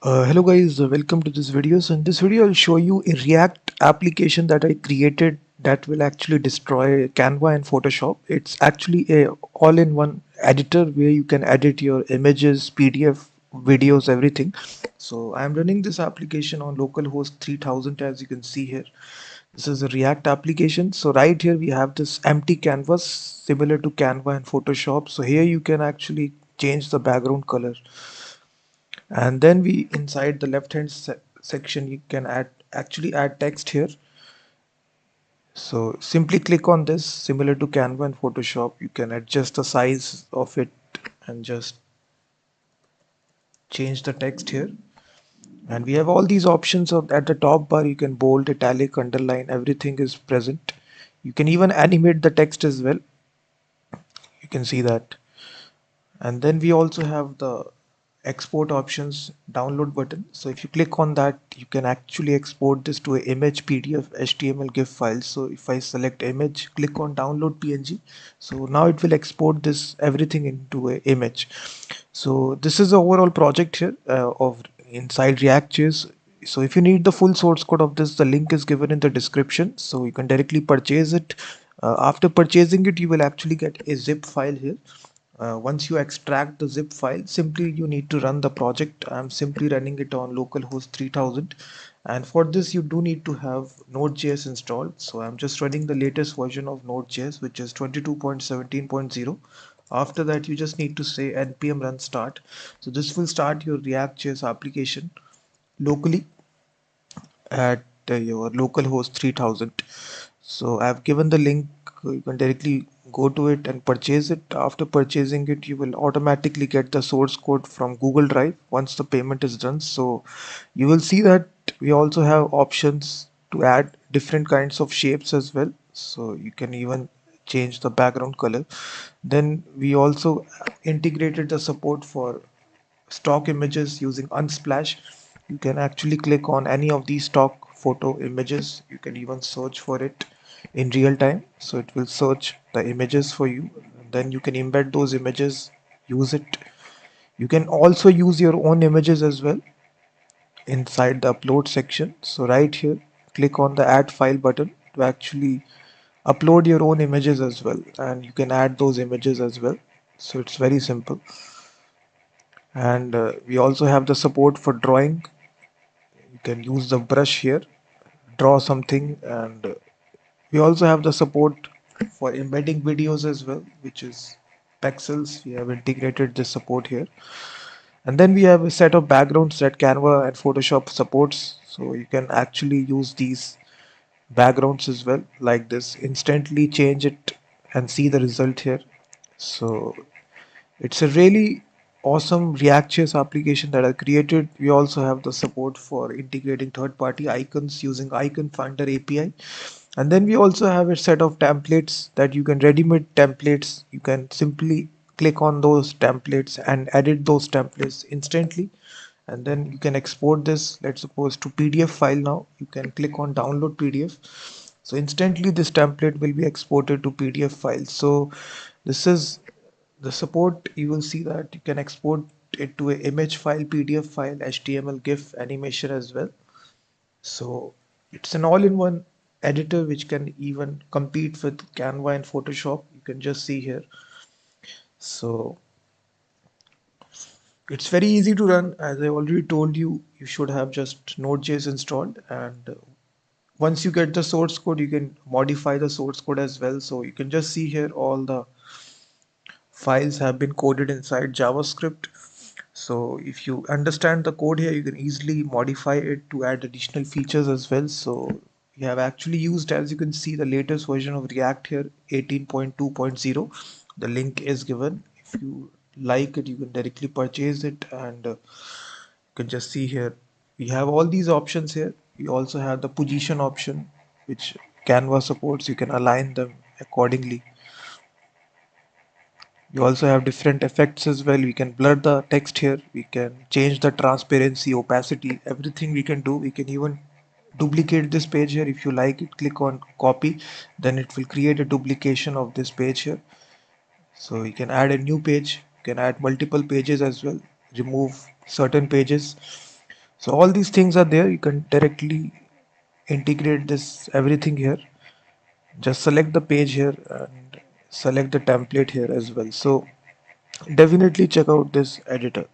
Hello guys, welcome to this video. So in this video I'll show you a React application that I created that will actually destroy Canva and Photoshop. It's actually a all-in-one editor where you can edit your images, PDF, videos, everything. So I'm running this application on localhost 3000 as you can see here. This is a React application. So right here we have this empty canvas similar to Canva and Photoshop. So here you can actually change the background color, and then we inside the left hand section you can add text here. So simply click on this. Similar to Canva and Photoshop, you can adjust the size of it and just change the text here. And we have all these options at the top bar. You can bold, italic, underline, everything is present. You can even animate the text as well. You can see that. And then we also have the export options download button. So if you click on that, you can actually export this to a image, PDF, HTML, GIF file. So if I select image, click on download PNG, so now it will export this everything into a image. So this is the overall project here of inside React.js. So if you need the full source code of this, the link is given in the description, so you can directly purchase it. After purchasing it, you will actually get a zip file here. Once you extract the zip file, simply you need to run the project. I'm simply running it on localhost 3000, and for this you do need to have Node.js installed. So I'm just running the latest version of Node.js, which is 22.17.0. After that, you just need to say npm run start. So this will start your React.js application locally at your localhost 3000. So I've given the link. You can directly go to it and purchase it. After purchasing it, you will automatically get the source code from Google Drive once the payment is done. So you will see that we also have options to add different kinds of shapes as well. So you can even change the background color. Then we also integrated the support for stock images using Unsplash. You can actually click on any of these stock photo images. You can even search for it in real time. So it will search the images for you. Then you can embed those images, use it. You can also use your own images as well inside the upload section. So right here, click on the add file button to actually upload your own images as well. And you can add those images as well. So it's very simple. And we also have the support for drawing. You can use the brush here, draw something. And we also have the support for embedding videos as well, which is pixels. We have integrated this support here. And then we have a set of backgrounds that Canva and Photoshop supports, so you can actually use these backgrounds as well, like this, instantly change it and see the result here. So it's a really awesome React.js application that I created. We also have the support for integrating third-party icons using Icon Finder API. And then we also have a set of templates that you can ready-made templates. You can simply click on those templates and edit those templates instantly. And then you can export this, let's suppose, to PDF file. Now you can click on download PDF. So instantly this template will be exported to PDF file. So this is the support. You will see that you can export it to a image file, PDF file, HTML, GIF, animation as well. So it's an all-in-one editor which can even compete with Canva and Photoshop. You can just see here. So it's very easy to run. As I already told you, you should have just Node.js installed, and once you get the source code, you can modify the source code as well. So you can just see here all the files have been coded inside JavaScript. So if you understand the code here, you can easily modify it to add additional features as well. So we have actually used, as you can see, the latest version of React here, 18.2.0. The link is given. If you like it, you can directly purchase it, and you can just see here. We have all these options here. We also have the position option, which Canva supports. You can align them accordingly. You also have different effects as well. We can blur the text here. We can change the transparency, opacity, everything we can do. We can even duplicate this page here. If you like it, click on copy, then it will create a duplication of this page here. So you can add a new page. You can add multiple pages as well, remove certain pages. So all these things are there. You can directly integrate this everything here. Just select the page here and select the template here as well. So definitely check out this editor.